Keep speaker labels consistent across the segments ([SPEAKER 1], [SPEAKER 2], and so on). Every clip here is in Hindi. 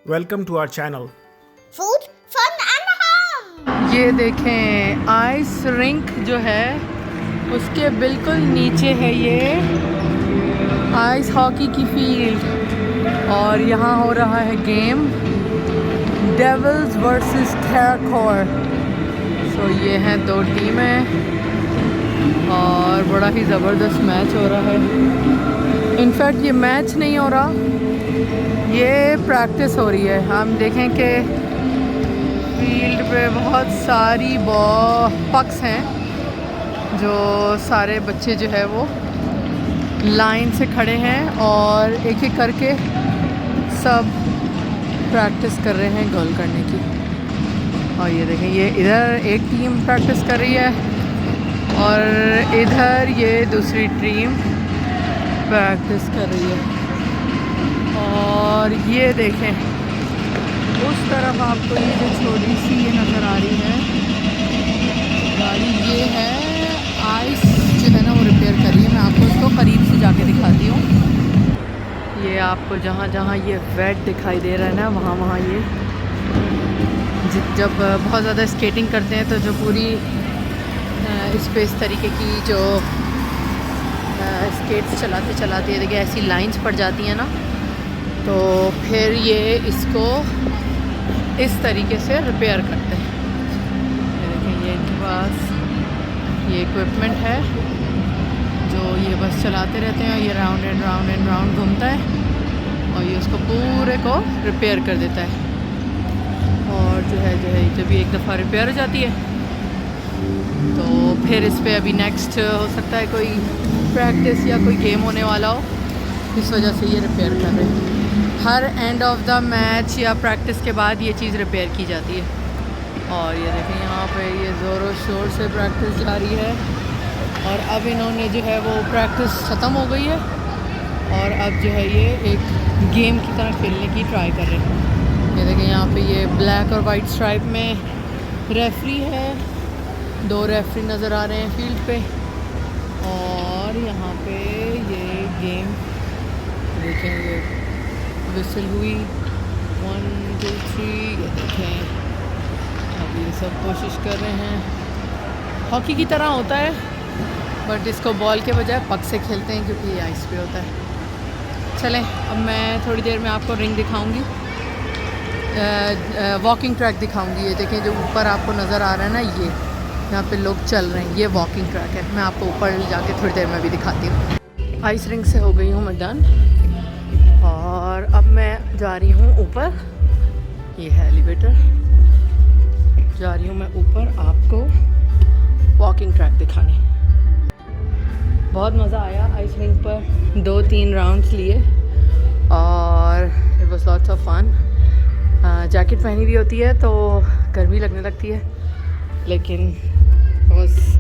[SPEAKER 1] Welcome to our channel.
[SPEAKER 2] Food, fun and home.
[SPEAKER 3] ये देखें आइस रिंक जो है उसके बिल्कुल नीचे है ये आइस हॉकी की फील्ड और यहाँ हो रहा है गेम डेविल्स वर्सेस कैरकॉर। सो ये हैं दो टीमें और बड़ा ही ज़बरदस्त मैच हो रहा है। इनफैक्ट ये मैच नहीं हो रहा, ये प्रैक्टिस हो रही है। हम देखें कि फील्ड पे बहुत सारी पक्स हैं जो सारे बच्चे जो है वो लाइन से खड़े हैं और एक एक करके सब प्रैक्टिस कर रहे हैं गोल करने की। और ये देखें ये इधर एक टीम प्रैक्टिस कर रही है और इधर ये दूसरी टीम प्रैक्टिस कर रही है। और ये देखें उस तरफ आपको ये जो छोटी सी ये नज़र आ रही है गाड़ी, ये है आइस जो है ना वो रिपेयर कर रही है। मैं आपको इसको करीब से जाके दिखाती हूँ। ये आपको जहाँ जहाँ ये वेट दिखाई दे रहा है ना वहाँ वहाँ ये जब बहुत ज़्यादा स्केटिंग करते हैं तो जो पूरी इस पे इस तरीके की जो स्केट्स चलाते चलाते देखिए ऐसी लाइंस पड़ जाती हैं ना, तो फिर ये इसको इस तरीके से रिपेयर करते हैं। ये देखें ये इनके पास ये इक्विपमेंट है जो ये बस चलाते रहते हैं और ये round and round and round घूमता है और ये उसको पूरे को रिपेयर कर देता है। और जो है जब ये एक दफ़ा रिपेयर हो जाती है तो फिर इस पे अभी नेक्स्ट हो सकता है कोई प्रैक्टिस या कोई गेम होने वाला हो, इस वजह से ये रिपेयर कर रहे हैं। Her end of the match या प्रैक्टिस के बाद ये चीज़ रिपेयर की जाती है। और ये देखें यहाँ पे ये ज़ोरों शोर से प्रैक्टिस जारी है और अब इन्होंने जो है वो प्रैक्टिस ख़त्म हो गई है और अब जो है ये एक गेम की तरह खेलने की ट्राई कर रहे हैं। ये देखें यहाँ पे ये ब्लैक और वाइट स्ट्राइप में रेफरी है, दो रेफरी नज़र आ रहे हैं फील्ड पे। और यहाँ पे ये गेम देखें ये विसल हुई 1 2 3, ये देखें अब ये सब कोशिश कर रहे हैं। हॉकी की तरह होता है बट इसको बॉल के बजाय पक से खेलते हैं क्योंकि ये आइस पे होता है। चलें अब मैं थोड़ी देर में आपको रिंग दिखाऊंगी, वॉकिंग ट्रैक दिखाऊंगी। ये देखें जो ऊपर आपको नज़र आ रहा है ना, ये यहाँ पे लोग चल रहे हैं, ये वॉकिंग ट्रैक है। मैं आपको ऊपर जाके थोड़ी देर में भी दिखाती हूँ। आइस रिंग से हो गई हूँ मैं डन और अब मैं जा रही हूँ ऊपर। ये है एलिवेटर, जा रही हूँ मैं ऊपर आपको वॉकिंग ट्रैक दिखाने। बहुत मज़ा आया आइस रिंग पर, 2-3 राउंड्स लिए और it was lots of fun. Jacket पहनी भी होती है तो गर्मी लगने लगती है लेकिन बस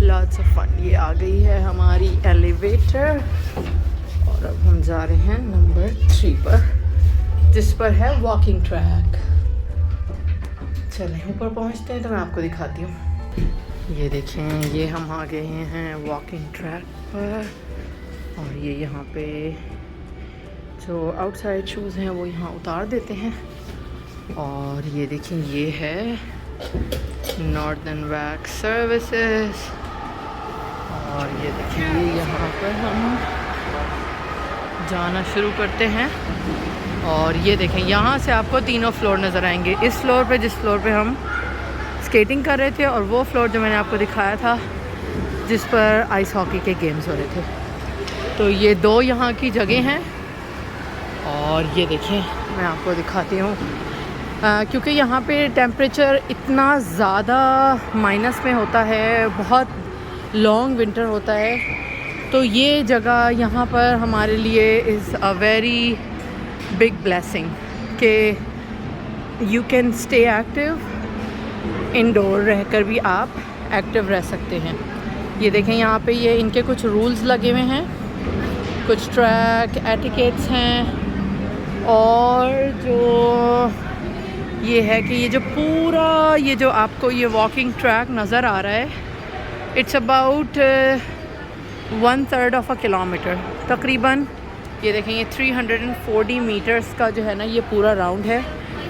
[SPEAKER 3] लॉट्स ऑफ फन। ये आ गई है हमारी एलिवेटर और अब हम जा रहे हैं नंबर 3 पर जिस पर है वॉकिंग ट्रैक। चलें ऊपर पहुंचते हैं तो मैं आपको दिखाती हूँ। ये देखें ये हम आ गए हैं वॉकिंग ट्रैक पर और ये यहाँ पे जो आउटसाइड शूज़ हैं वो यहाँ उतार देते हैं। और ये देखें ये है नॉर्दर्न वैक्स सर्विसेज और ये देखिए यहाँ पर हम जाना शुरू करते हैं। और ये देखें यहाँ से आपको तीनों फ्लोर नज़र आएंगे। इस फ्लोर पे जिस फ्लोर पे हम स्केटिंग कर रहे थे और वो फ्लोर जो मैंने आपको दिखाया था जिस पर आइस हॉकी के गेम्स हो रहे थे। तो ये दो यहाँ की जगह हैं और ये देखें मैं आपको दिखाती हूँ क्योंकि यहाँ पे टेम्परेचर इतना ज़्यादा माइनस में होता है, बहुत लॉन्ग विंटर होता है, तो ये जगह यहाँ पर हमारे लिए is a very big blessing कि you can stay active, indoor रहकर भी आप एक्टिव रह सकते हैं। ये देखें यहाँ पे ये इनके कुछ रूल्स लगे हुए हैं, कुछ ट्रैक एटिकेट्स हैं और जो ये है कि ये जो पूरा ये जो आपको ये वॉकिंग ट्रैक नज़र आ रहा है it's about 1/3 of a kilometre, तकरीबन ये देखें, ये 340 मीटर्स का जो है ना ये पूरा राउंड है।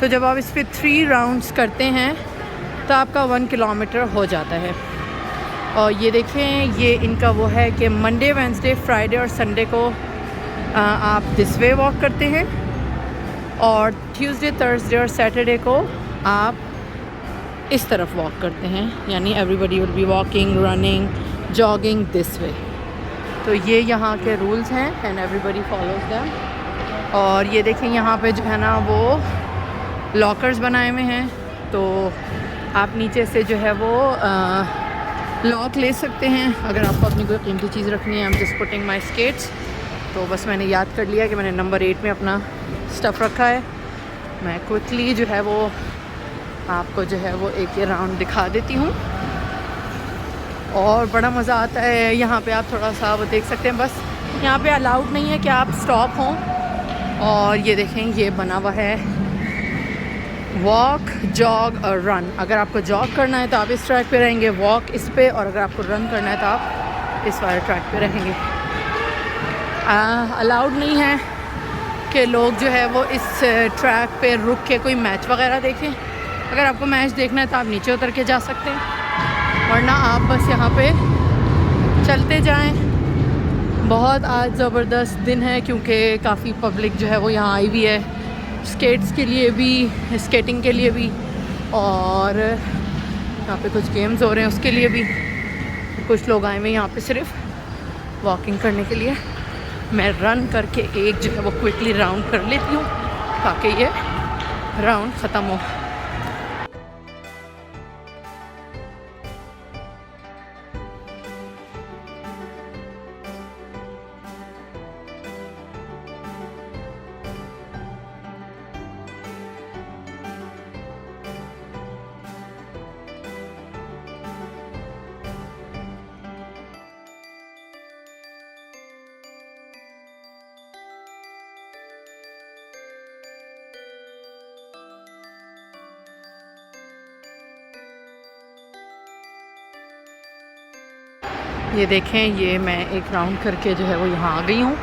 [SPEAKER 3] तो जब आप इस पर 3 राउंड्स करते हैं तो आपका 1 किलोमीटर हो जाता है। और ये देखें, ये इनका वो है कि मंडे, वेंसडे, फ्राइडे और संडे को आप दिस वे वॉक करते हैं, और ट्यूसडे, थर्सडे और सैटरडे को आप इस तरफ वॉक करते हैं। यानी everybody will be walking, running, jogging this way. तो ये यहाँ के रूल्स हैं एंड एवरीबडी फॉलोज दैम। और ये देखें, यहाँ पे जो है ना वो लॉकर्स बनाए हुए हैं, तो आप नीचे से जो है वो लॉक ले सकते हैं अगर आपको अपनी कोई कीमती चीज़ रखनी है। I am just putting my skates. तो बस मैंने याद कर लिया कि मैंने नंबर 8 में अपना स्टफ़ रखा है। मैं क्विकली जो है वो आपको जो है वो एक ये राउंड दिखा देती हूँ, और बड़ा मज़ा आता है। यहाँ पे आप थोड़ा सा वो देख सकते हैं, बस यहाँ पे अलाउड नहीं है कि आप स्टॉप हों। और ये देखें, ये बना हुआ है वॉक, जॉग और रन। अगर आपको जॉग करना है तो आप इस ट्रैक पे रहेंगे, वॉक इस पे, और अगर आपको रन करना है तो आप इस वाले ट्रैक पे रहेंगे। अलाउड नहीं है कि लोग जो है वो इस ट्रैक पे रुक के कोई मैच वगैरह देखें। अगर आपको मैच देखना है तो आप नीचे उतर के जा सकते हैं, वरना आप बस यहाँ पे चलते जाएं। बहुत आज ज़बरदस्त दिन है क्योंकि काफ़ी पब्लिक जो है वो यहाँ आई हुई है, स्केट्स के लिए भी, स्केटिंग के लिए भी, और यहाँ पे कुछ गेम्स हो रहे हैं उसके लिए भी। कुछ लोग आए हुए यहाँ पे सिर्फ वॉकिंग करने के लिए। मैं रन करके एक जो है वो क्विकली राउंड कर लेती हूँ ताकि ये राउंड ख़त्म हो। ये देखें, ये मैं एक राउंड करके जो है वो यहाँ आ गई हूँ।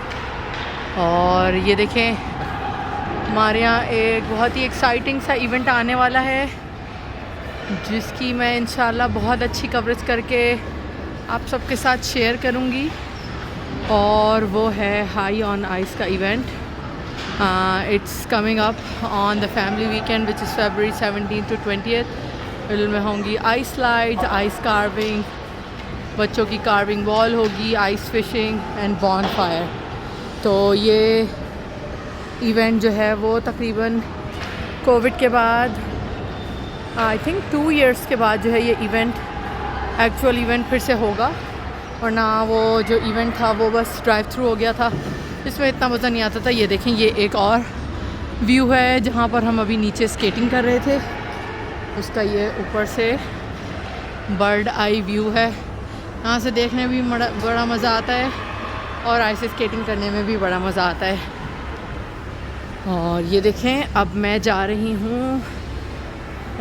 [SPEAKER 3] और ये देखें, हमारे यहाँ एक बहुत ही एक्साइटिंग सा इवेंट आने वाला है जिसकी मैं इंशाल्लाह बहुत अच्छी कवरेज करके आप सबके साथ शेयर करूँगी। और वो है हाई ऑन आइस का event. It's coming up on the family weekend which is February 17 to 20th। में होंगी आइस स्लाइड्स, आइस कार्विंग, बच्चों की कार्विंग वॉल होगी, ice fishing and Bon fire. तो ये इवेंट जो है वो तकरीबन कोविड के बाद आई थिंक 2 years के बाद जो है ये इवेंट, एक्चुअल इवेंट फिर से होगा। वरना वो जो इवेंट था वो बस ड्राइव थ्रू हो गया था, इसमें इतना मज़ा नहीं आता था। ये देखें, ये एक और व्यू है जहाँ पर हम अभी नीचे स्केटिंग कर रहे थे, उसका ये ऊपर से बर्ड आई व्यू है। यहाँ से देखने में भी बड़ा मज़ा आता है और आइस स्केटिंग करने में भी बड़ा मज़ा आता है। और ये देखें, अब मैं जा रही हूँ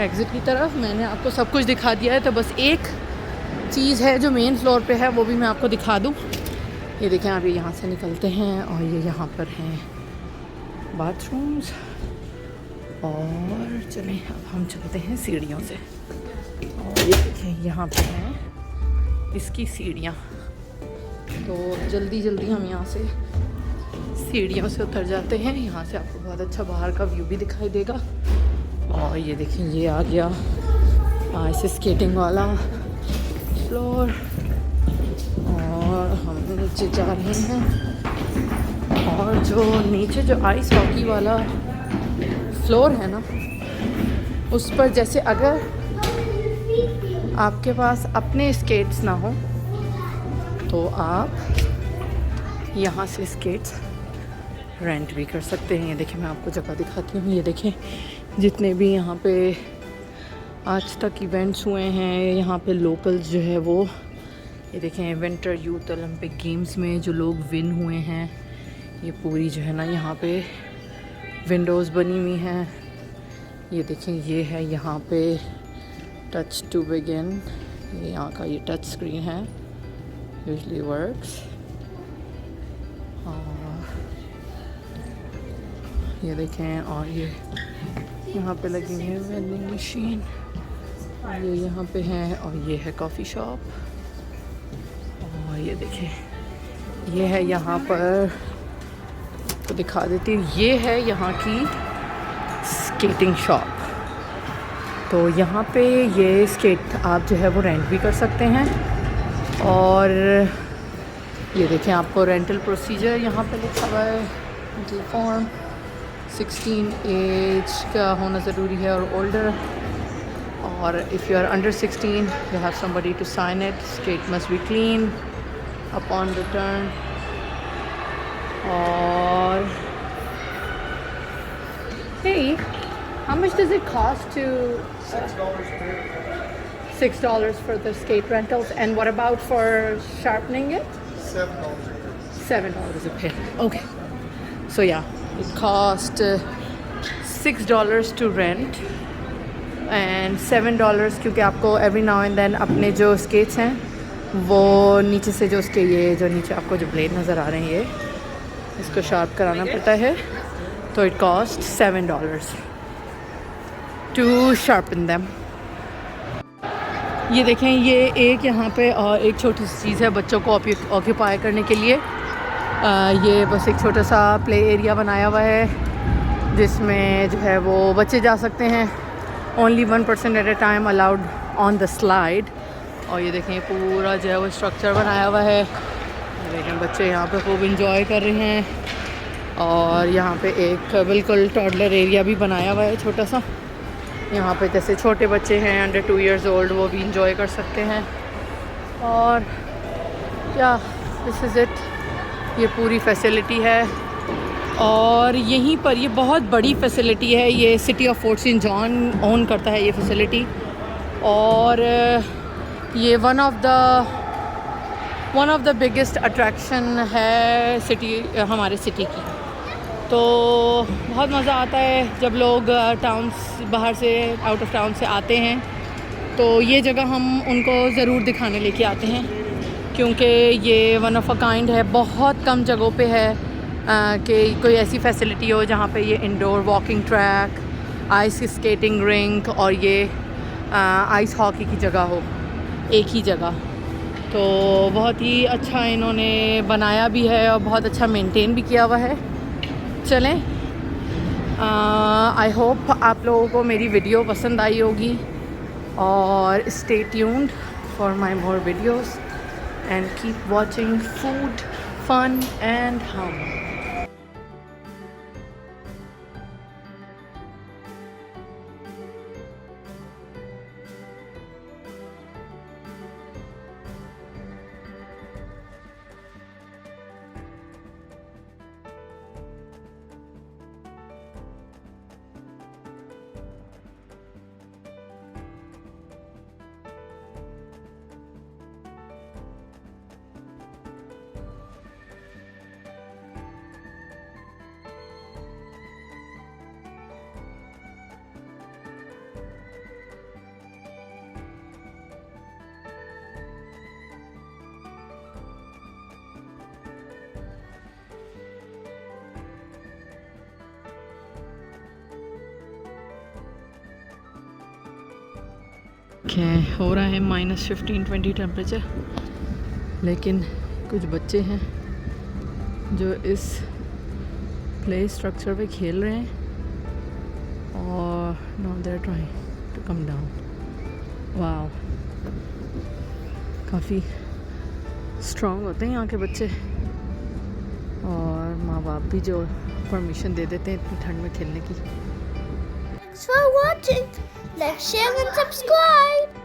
[SPEAKER 3] एग्ज़िट की तरफ। मैंने आपको सब कुछ दिखा दिया है, तो बस एक चीज़ है जो मेन फ्लोर पे है वो भी मैं आपको दिखा दूँ। ये देखें, अभी यहाँ से निकलते हैं और ये यहाँ पर हैं बाथरूम्स। और चलें अब हम चलते हैं सीढ़ियों से। और ये देखें, यहाँ पे हैं इसकी सीढ़ियाँ। तो जल्दी जल्दी हम यहाँ से सीढ़ियों से उतर जाते हैं। यहाँ से आपको बहुत अच्छा बाहर का व्यू भी दिखाई देगा। और ये देखें, ये आ गया आइस स्केटिंग वाला फ्लोर, और हम नीचे जा रहे हैं। और जो नीचे जो आइस हॉकी वाला फ्लोर है ना, उस पर जैसे अगर आपके पास अपने स्केट्स ना हो तो आप यहाँ से स्केट्स रेंट भी कर सकते हैं। ये देखें, मैं आपको जगह दिखाती हूँ। ये देखें, जितने भी यहाँ पे आज तक इवेंट्स हुए हैं यहाँ पे लोकल्स जो है वो, ये देखें विंटर यूथ ओलंपिक गेम्स में जो लोग विन हुए हैं, ये पूरी जो है ना यहाँ पे विंडोज़ बनी हुई हैं। ये देखें, ये है यहाँ पे टच टू बिगिन, ये यहाँ का ये टच स्क्रीन है, यूजली वर्क्स। और ये देखें, और ये यहाँ पे लगी हुई है वेंडिंग मशीन, और ये यहाँ पे है, और ये है कॉफ़ी शॉप। और ये देखें, ये है यहाँ पर, तो दिखा देती हूँ, ये है यहाँ की स्केटिंग शॉप। तो यहाँ पे ये स्केट आप जो है वो रेंट भी कर सकते हैं। और ये देखें, आपको रेंटल प्रोसीजर यहाँ पे लिखा हुआ है, रेंटल फॉर्म 16 एज का होना ज़रूरी है और ओल्डर, और if you are under 16 you have somebody to sign it. Skate must be clean upon return. और hey, how much does it cost to $6 for the skate rentals, and what about for sharpening it? $7 a pair. Okay, so yeah, it cost $6 to rent and $7 क्योंकि आपको every now and then अपने जो skates हैं वो नीचे से जो उसके ये जो नीचे आपको जो ब्लेड नज़र आ रहे हैं ये इसको शार्प कराना पड़ता है, तो it cost $7 to sharpen them. ये देखें, ये एक यहाँ पे और एक छोटी सी चीज़ है बच्चों को ऑक्यूपाई करने के लिए। ये बस एक छोटा सा प्ले एरिया बनाया हुआ है जिसमें जो है वो बच्चे जा सकते हैं। Only 1 person at a time allowed on the slide. और ये देखें, पूरा जो है वो स्ट्रक्चर बनाया हुआ है। लेकिन बच्चे यहाँ पे खूब इंजॉय कर रहे हैं। और यहाँ पे एक बिल्कुल टॉडलर एरिया भी बनाया हुआ है छोटा सा। यहाँ पे जैसे छोटे बच्चे हैं अंडर 2 years old वो भी इंजॉय कर सकते हैं। और क्या दिस इज़ इट, ये पूरी फैसिलिटी है। और यहीं पर ये बहुत बड़ी फैसिलिटी है, ये city of fort saint john own करता है ये फैसिलिटी। और ये one of the biggest attraction है सिटी, हमारे सिटी की। तो बहुत मज़ा आता है जब लोग बाहर से आउट ऑफ टाउन से आते हैं, तो ये जगह हम उनको ज़रूर दिखाने लेके आते हैं क्योंकि ये वन ऑफ अ काइंड है। बहुत कम जगहों पे है कि कोई ऐसी फैसिलिटी हो जहाँ पे ये indoor walking track, ice skating rink और ये आइस हॉकी की जगह हो एक ही जगह। तो बहुत ही अच्छा इन्होंने बनाया भी है और बहुत अच्छा मेंटेन भी किया हुआ है। चलें, आई होप आप लोगों को मेरी वीडियो पसंद आई होगी, और stay tuned for my more videos and keep watching food fun and हम। हो रहा है -15-20 टेम्परेचर, लेकिन कुछ बच्चे हैं जो इस प्ले स्ट्रक्चर पे खेल रहे हैं और now they are trying to come down. Wow, काफ़ी स्ट्रॉन्ग होते हैं यहाँ के बच्चे, और माँ बाप भी जो परमिशन दे देते हैं इतनी ठंड में खेलने की।
[SPEAKER 2] Thanks for watching. Like, share and subscribe.